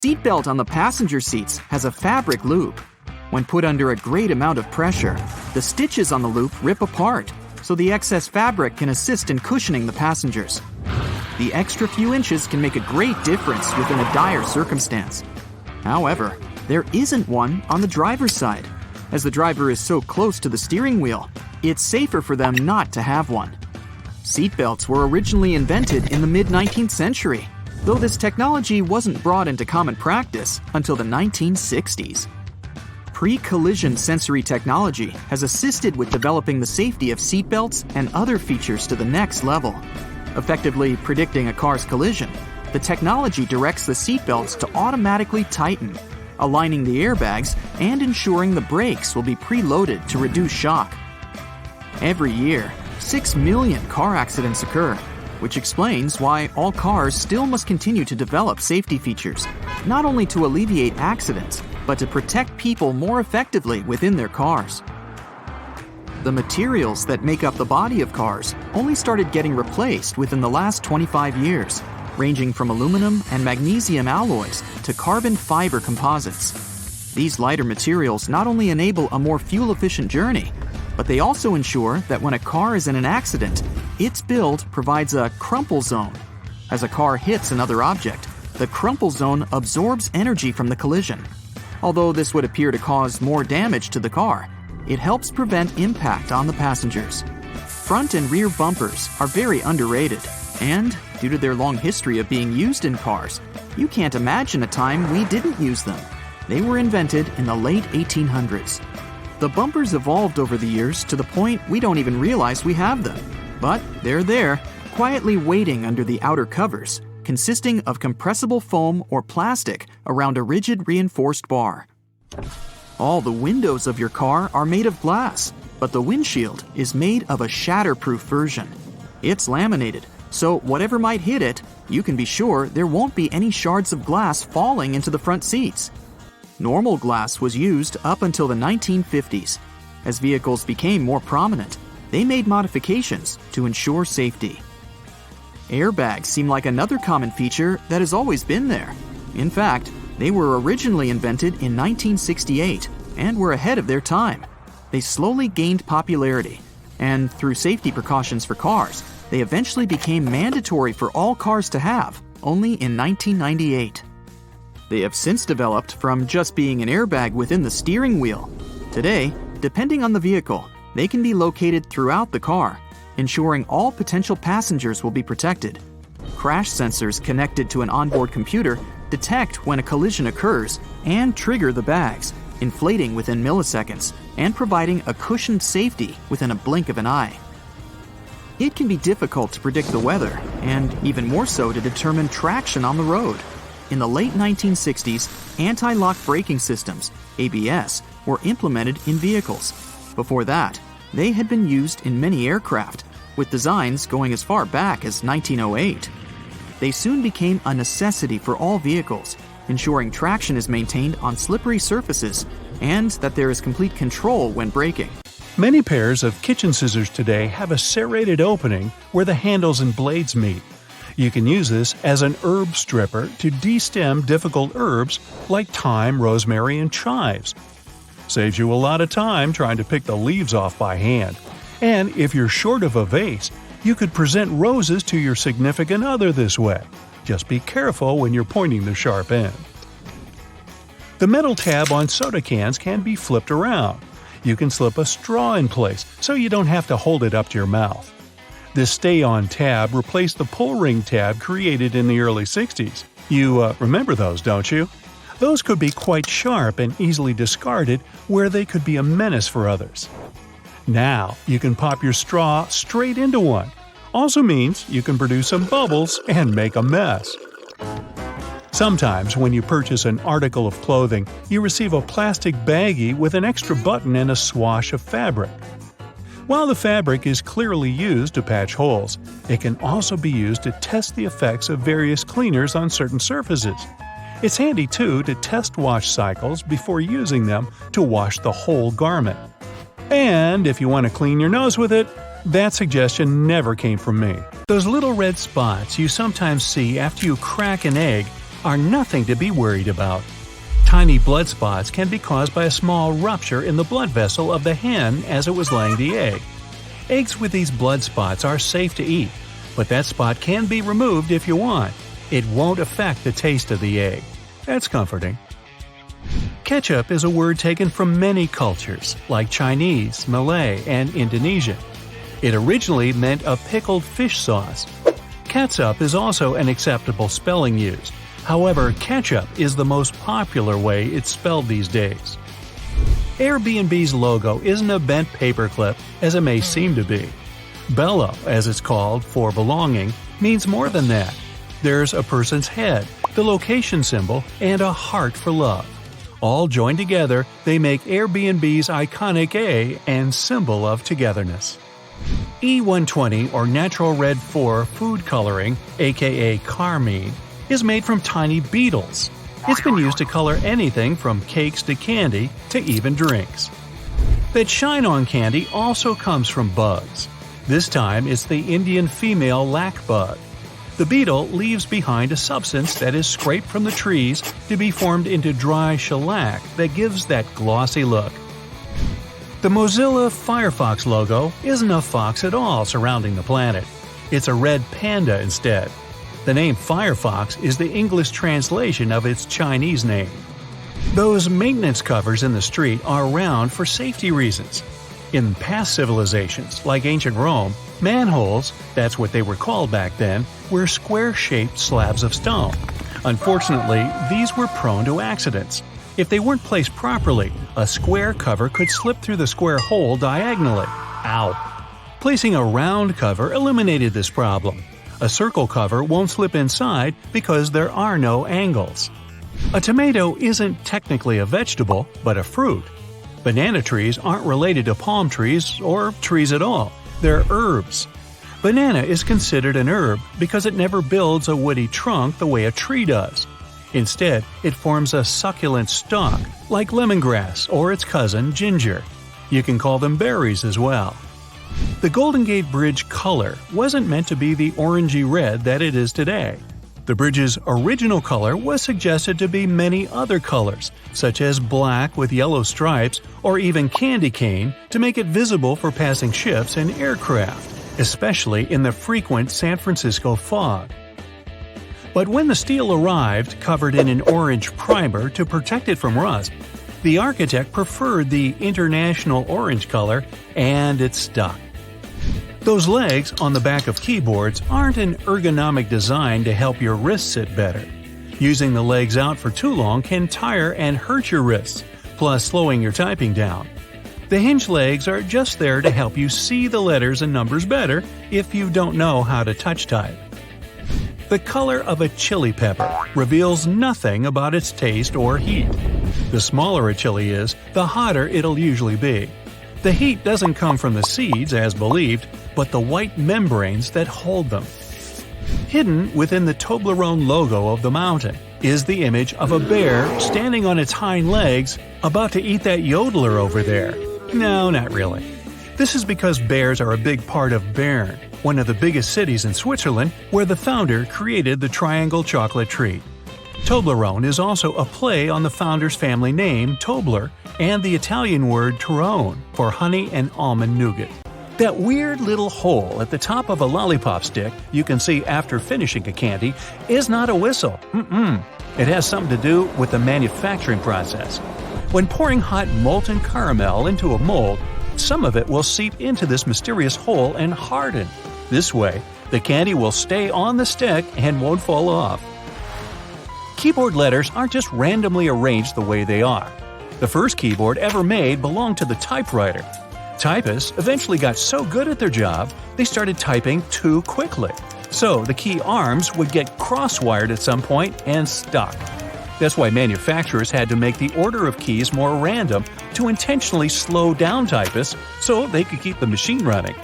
Seatbelt on the passenger seats has a fabric loop. When put under a great amount of pressure, the stitches on the loop rip apart, so the excess fabric can assist in cushioning the passengers. The extra few inches can make a great difference within a dire circumstance. However, there isn't one on the driver's side. As the driver is so close to the steering wheel, it's safer for them not to have one. Seatbelts were originally invented in the mid-19th century, though this technology wasn't brought into common practice until the 1960s. Pre-collision sensory technology has assisted with developing the safety of seatbelts and other features to the next level. Effectively predicting a car's collision, the technology directs the seatbelts to automatically tighten, aligning the airbags and ensuring the brakes will be preloaded to reduce shock. Every year, 6 million car accidents occur, which explains why all cars still must continue to develop safety features, not only to alleviate accidents, but to protect people more effectively within their cars. The materials that make up the body of cars only started getting replaced within the last 25 years, ranging from aluminum and magnesium alloys to carbon fiber composites. These lighter materials not only enable a more fuel-efficient journey, but they also ensure that when a car is in an accident, its build provides a crumple zone. As a car hits another object, the crumple zone absorbs energy from the collision. Although this would appear to cause more damage to the car, it helps prevent impact on the passengers. Front and rear bumpers are very underrated, and due to their long history of being used in cars, you can't imagine a time we didn't use them. They were invented in the late 1800s. The bumpers evolved over the years to the point we don't even realize we have them. But they're there, quietly waiting under the outer covers, consisting of compressible foam or plastic around a rigid reinforced bar. All the windows of your car are made of glass, but the windshield is made of a shatterproof version. It's laminated, so whatever might hit it, you can be sure there won't be any shards of glass falling into the front seats. Normal glass was used up until the 1950s. As vehicles became more prominent, they made modifications to ensure safety. Airbags seem like another common feature that has always been there. In fact, they were originally invented in 1968 and were ahead of their time. They slowly gained popularity, and through safety precautions for cars, they eventually became mandatory for all cars to have, only in 1998. They have since developed from just being an airbag within the steering wheel. Today, depending on the vehicle, they can be located throughout the car, ensuring all potential passengers will be protected. Crash sensors connected to an onboard computer detect when a collision occurs and trigger the bags, inflating within milliseconds and providing a cushioned safety within a blink of an eye. It can be difficult to predict the weather, and even more so to determine traction on the road. In the late 1960s, anti-lock braking systems, ABS, were implemented in vehicles. Before that, they had been used in many aircraft, with designs going as far back as 1908. They soon became a necessity for all vehicles, ensuring traction is maintained on slippery surfaces and that there is complete control when braking. Many pairs of kitchen scissors today have a serrated opening where the handles and blades meet. You can use this as an herb stripper to de-stem difficult herbs like thyme, rosemary, and chives. Saves you a lot of time trying to pick the leaves off by hand. And if you're short of a vase, you could present roses to your significant other this way. Just be careful when you're pointing the sharp end. The metal tab on soda cans can be flipped around. You can slip a straw in place so you don't have to hold it up to your mouth. This stay-on tab replaced the pull ring tab created in the early 60s. You remember those, don't you? Those could be quite sharp and easily discarded where they could be a menace for others. Now, you can pop your straw straight into one. Also means you can produce some bubbles and make a mess. Sometimes when you purchase an article of clothing, you receive a plastic baggie with an extra button and a swash of fabric. While the fabric is clearly used to patch holes, it can also be used to test the effects of various cleaners on certain surfaces. It's handy too to test wash cycles before using them to wash the whole garment. And if you want to clean your nose with it, that suggestion never came from me. Those little red spots you sometimes see after you crack an egg are nothing to be worried about. Tiny blood spots can be caused by a small rupture in the blood vessel of the hen as it was laying the egg. Eggs with these blood spots are safe to eat, but that spot can be removed if you want. It won't affect the taste of the egg. That's comforting. Ketchup is a word taken from many cultures, like Chinese, Malay, and Indonesian. It originally meant a pickled fish sauce. Catsup is also an acceptable spelling used. However, ketchup is the most popular way it's spelled these days. Airbnb's logo isn't a bent paperclip, as it may seem to be. Bello, as it's called, for belonging, means more than that. There's a person's head, the location symbol, and a heart for love. All joined together, they make Airbnb's iconic A and symbol of togetherness. E120 or Natural Red 4 food coloring, aka carmine, is made from tiny beetles. It's been used to color anything from cakes to candy to even drinks. That shine on candy also comes from bugs. This time it's the Indian female lac bug. The beetle leaves behind a substance that is scraped from the trees to be formed into dry shellac that gives that glossy look. The Mozilla Firefox logo isn't a fox at all surrounding the planet. It's a red panda instead. The name Firefox is the English translation of its Chinese name. Those maintenance covers in the street are around for safety reasons. In past civilizations, like ancient Rome, manholes, that's what they were called back then, were square-shaped slabs of stone. Unfortunately, these were prone to accidents. If they weren't placed properly, a square cover could slip through the square hole diagonally. Ow! Placing a round cover eliminated this problem. A circle cover won't slip inside because there are no angles. A tomato isn't technically a vegetable, but a fruit. Banana trees aren't related to palm trees or trees at all. They're herbs. Banana is considered an herb because it never builds a woody trunk the way a tree does. Instead, it forms a succulent stalk, like lemongrass or its cousin ginger. You can call them berries as well. The Golden Gate Bridge color wasn't meant to be the orangey red that it is today. The bridge's original color was suggested to be many other colors, such as black with yellow stripes or even candy cane, to make it visible for passing ships and aircraft, especially in the frequent San Francisco fog. But when the steel arrived covered in an orange primer to protect it from rust, the architect preferred the international orange color, and it stuck. Those legs on the back of keyboards aren't an ergonomic design to help your wrists sit better. Using the legs out for too long can tire and hurt your wrists, plus slowing your typing down. The hinge legs are just there to help you see the letters and numbers better if you don't know how to touch type. The color of a chili pepper reveals nothing about its taste or heat. The smaller a chili is, the hotter it'll usually be. The heat doesn't come from the seeds, as believed, but the white membranes that hold them. Hidden within the Toblerone logo of the mountain is the image of a bear standing on its hind legs, about to eat that yodeler over there. No, not really. This is because bears are a big part of Bern, one of the biggest cities in Switzerland, where the founder created the triangle chocolate treat. Toblerone is also a play on the founder's family name, Tobler, and the Italian word Torrone for honey and almond nougat. That weird little hole at the top of a lollipop stick you can see after finishing a candy is not a whistle. It has something to do with the manufacturing process. When pouring hot molten caramel into a mold, some of it will seep into this mysterious hole and harden. This way, the candy will stay on the stick and won't fall off. Keyboard letters aren't just randomly arranged the way they are. The first keyboard ever made belonged to the typewriter. Typists eventually got so good at their job, they started typing too quickly. So the key arms would get cross-wired at some point and stuck. That's why manufacturers had to make the order of keys more random to intentionally slow down typists so they could keep the machine running.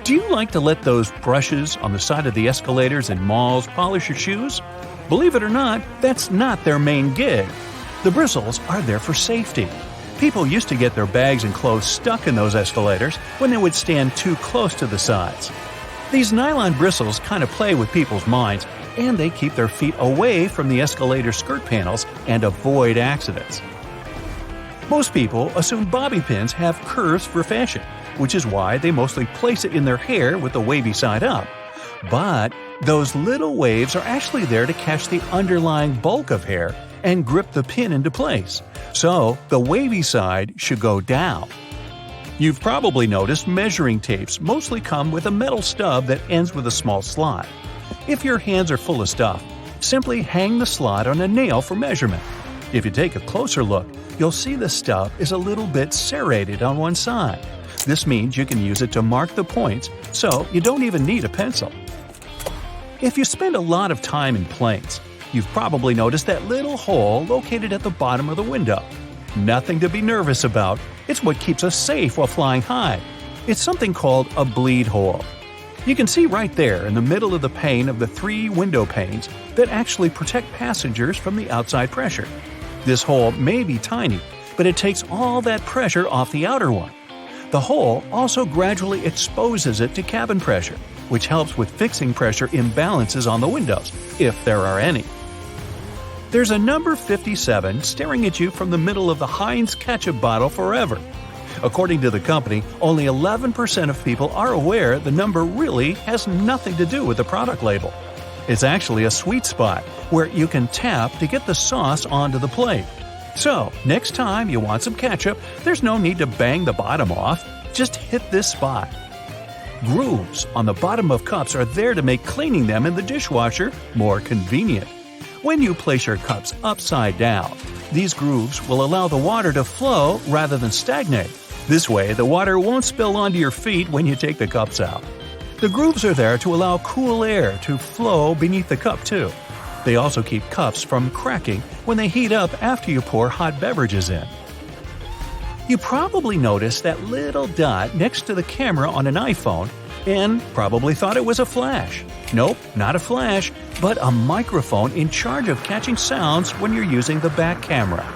Do you like to let those brushes on the side of the escalators in malls polish your shoes? Believe it or not, that's not their main gig. The bristles are there for safety. People used to get their bags and clothes stuck in those escalators when they would stand too close to the sides. These nylon bristles kind of play with people's minds and they keep their feet away from the escalator skirt panels and avoid accidents. Most people assume bobby pins have curves for fashion, which is why they mostly place it in their hair with the wavy side up. But those little waves are actually there to catch the underlying bulk of hair and grip the pin into place, so the wavy side should go down. You've probably noticed measuring tapes mostly come with a metal stub that ends with a small slot. If your hands are full of stuff, simply hang the slot on a nail for measurement. If you take a closer look, you'll see the stub is a little bit serrated on one side. This means you can use it to mark the points, so you don't even need a pencil. If you spend a lot of time in planes, you've probably noticed that little hole located at the bottom of the window. Nothing to be nervous about. It's what keeps us safe while flying high. It's something called a bleed hole. You can see right there in the middle of the pane of the 3 window panes that actually protect passengers from the outside pressure. This hole may be tiny, but it takes all that pressure off the outer one. The hole also gradually exposes it to cabin pressure, which helps with fixing pressure imbalances on the windows, if there are any. There's a number 57 staring at you from the middle of the Heinz ketchup bottle forever. According to the company, only 11% of people are aware the number really has nothing to do with the product label. It's actually a sweet spot where you can tap to get the sauce onto the plate. So, next time you want some ketchup, there's no need to bang the bottom off. Just hit this spot. Grooves on the bottom of cups are there to make cleaning them in the dishwasher more convenient. When you place your cups upside down, these grooves will allow the water to flow rather than stagnate. This way, the water won't spill onto your feet when you take the cups out. The grooves are there to allow cool air to flow beneath the cup too. They also keep cups from cracking when they heat up after you pour hot beverages in. You probably noticed that little dot next to the camera on an iPhone and probably thought it was a flash. Nope, not a flash, but a microphone in charge of catching sounds when you're using the back camera.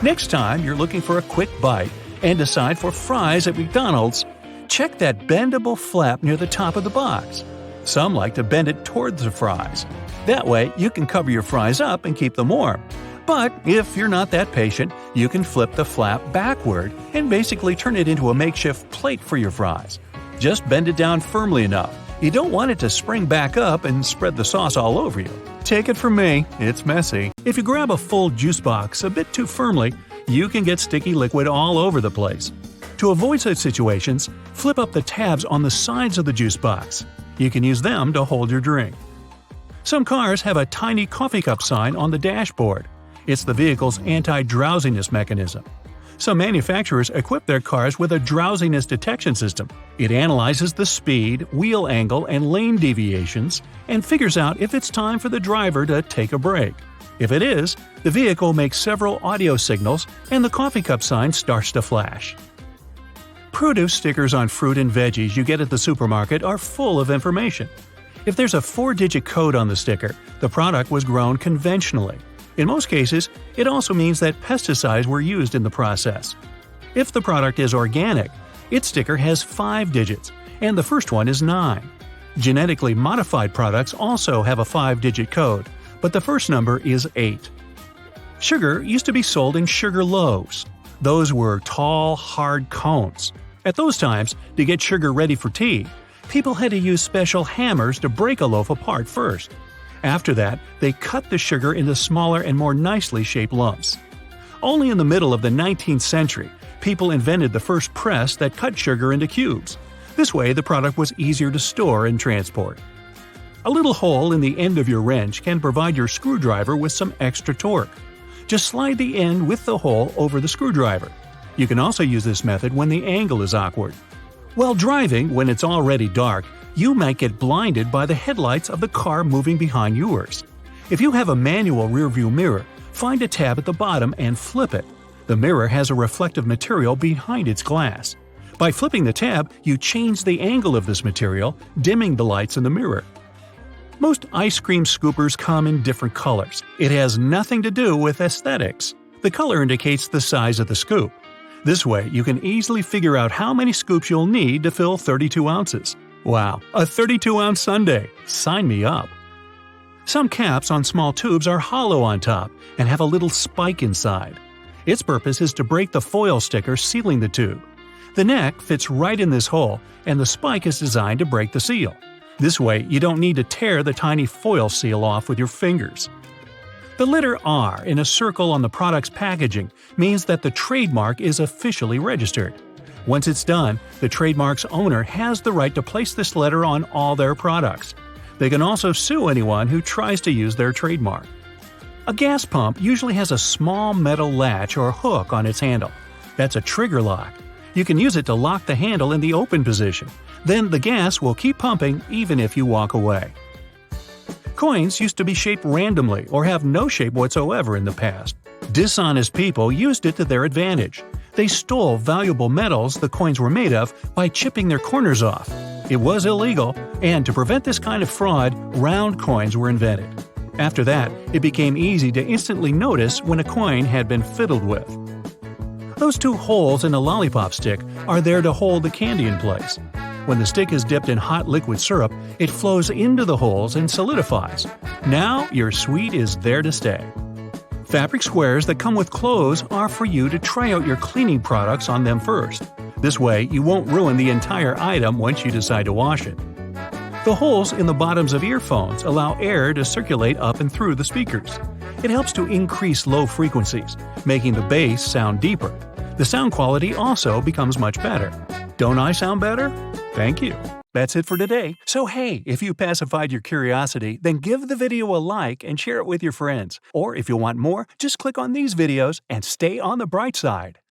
Next time you're looking for a quick bite and decide for fries at McDonald's, check that bendable flap near the top of the box. Some like to bend it towards the fries. That way you can cover your fries up and keep them warm. But if you're not that patient, you can flip the flap backward and basically turn it into a makeshift plate for your fries. Just bend it down firmly enough. You don't want it to spring back up and spread the sauce all over you. Take it from me, it's messy. If you grab a full juice box a bit too firmly, you can get sticky liquid all over the place. To avoid such situations, flip up the tabs on the sides of the juice box. You can use them to hold your drink. Some cars have a tiny coffee cup sign on the dashboard. It's the vehicle's anti-drowsiness mechanism. Some manufacturers equip their cars with a drowsiness detection system. It analyzes the speed, wheel angle, and lane deviations and figures out if it's time for the driver to take a break. If it is, the vehicle makes several audio signals and the coffee cup sign starts to flash. Produce stickers on fruit and veggies you get at the supermarket are full of information. If there's a 4-digit code on the sticker, the product was grown conventionally. In most cases, it also means that pesticides were used in the process. If the product is organic, its sticker has 5 digits, and the first one is 9. Genetically modified products also have a 5-digit code, but the first number is 8. Sugar used to be sold in sugar loaves. Those were tall, hard cones. At those times, to get sugar ready for tea, people had to use special hammers to break a loaf apart first. After that, they cut the sugar into smaller and more nicely shaped lumps. Only in the middle of the 19th century, people invented the first press that cut sugar into cubes. This way, the product was easier to store and transport. A little hole in the end of your wrench can provide your screwdriver with some extra torque. Just slide the end with the hole over the screwdriver. You can also use this method when the angle is awkward. While driving, when it's already dark, you might get blinded by the headlights of the car moving behind yours. If you have a manual rearview mirror, find a tab at the bottom and flip it. The mirror has a reflective material behind its glass. By flipping the tab, you change the angle of this material, dimming the lights in the mirror. Most ice cream scoopers come in different colors. It has nothing to do with aesthetics. The color indicates the size of the scoop. This way, you can easily figure out how many scoops you'll need to fill 32 ounces. Wow, a 32-ounce sundae! Sign me up! Some caps on small tubes are hollow on top and have a little spike inside. Its purpose is to break the foil sticker sealing the tube. The neck fits right in this hole, and the spike is designed to break the seal. This way, you don't need to tear the tiny foil seal off with your fingers. The letter R in a circle on the product's packaging means that the trademark is officially registered. Once it's done, the trademark's owner has the right to place this letter on all their products. They can also sue anyone who tries to use their trademark. A gas pump usually has a small metal latch or hook on its handle. That's a trigger lock. You can use it to lock the handle in the open position. Then the gas will keep pumping even if you walk away. Coins used to be shaped randomly or have no shape whatsoever in the past. Dishonest people used it to their advantage. They stole valuable metals the coins were made of by chipping their corners off. It was illegal, and to prevent this kind of fraud, round coins were invented. After that, it became easy to instantly notice when a coin had been fiddled with. Those two holes in a lollipop stick are there to hold the candy in place. When the stick is dipped in hot liquid syrup, it flows into the holes and solidifies. Now your sweet is there to stay. Fabric squares that come with clothes are for you to try out your cleaning products on them first. This way, you won't ruin the entire item once you decide to wash it. The holes in the bottoms of earphones allow air to circulate up and through the speakers. It helps to increase low frequencies, making the bass sound deeper. The sound quality also becomes much better. Don't I sound better? Thank you. That's it for today. So hey, if you pacified your curiosity, then give the video a like and share it with your friends. Or if you want more, just click on these videos and stay on the bright side.